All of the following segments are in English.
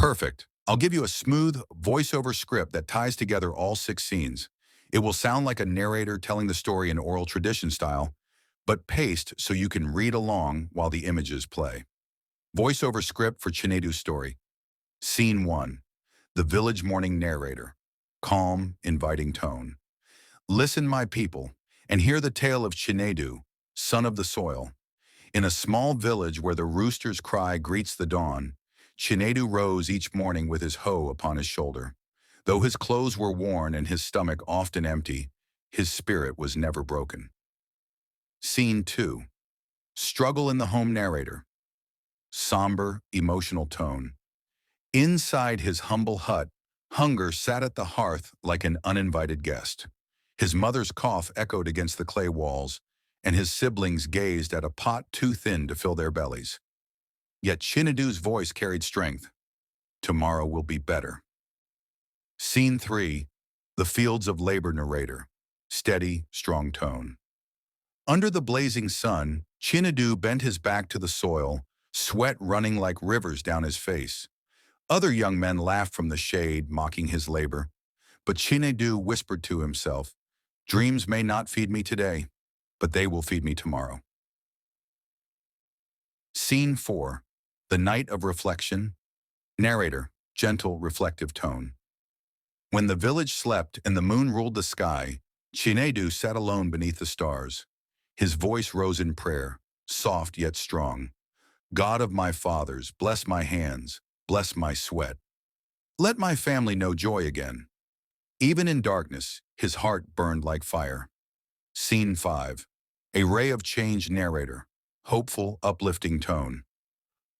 Perfect. I'll give you a smooth voiceover script that ties together all 6 scenes. It will sound like a narrator telling the story in oral tradition style, but paced so you can read along while the images play. Voiceover script for Chinedu's story. Scene 1. The village morning narrator. Calm, inviting tone. Listen, my people, and hear the tale of Chinedu, son of the soil. In a small village where the rooster's cry greets the dawn, Chinedu rose each morning with his hoe upon his shoulder. Though his clothes were worn and his stomach often empty, his spirit was never broken. Scene 2. Struggle in the home narrator. Somber, emotional tone. Inside his humble hut, hunger sat at the hearth like an uninvited guest. His mother's cough echoed against the clay walls, and his siblings gazed at a pot too thin to fill their bellies. Yet Chinedu's voice carried strength. Tomorrow will be better. Scene 3. The fields of labor narrator. Steady, strong tone. Under the blazing sun, Chinedu bent his back to the soil, sweat running like rivers down his face. Other young men laughed from the shade, mocking his labor. But Chinedu whispered to himself, "Dreams may not feed me today, but they will feed me tomorrow." Scene 4. The night of reflection. Narrator, gentle, reflective tone. When the village slept and the moon ruled the sky, Chinedu sat alone beneath the stars. His voice rose in prayer, soft yet strong. God of my fathers, bless my hands, bless my sweat. Let my family know joy again. Even in darkness, his heart burned like fire. Scene 5. A ray of change narrator, hopeful, uplifting tone.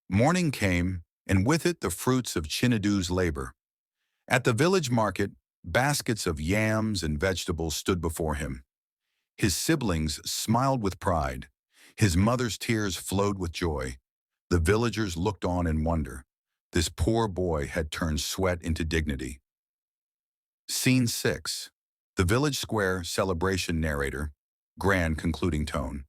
Morning came, and with it the fruits of Chinedu's labor. At the village market, baskets of yams and vegetables stood before him. His siblings smiled with pride. His mother's tears flowed with joy. The villagers looked on in wonder. This poor boy had turned sweat into dignity. Scene 6. The village square celebration narrator, grand concluding tone.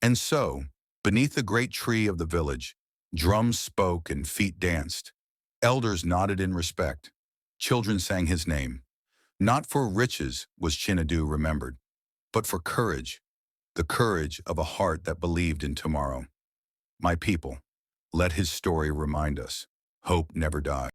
And so, beneath the great tree of the village, drums spoke and feet danced. Elders nodded in respect. Children sang his name. Not for riches was Chinedu remembered, but for courage, the courage of a heart that believed in tomorrow. My people, let his story remind us, hope never dies.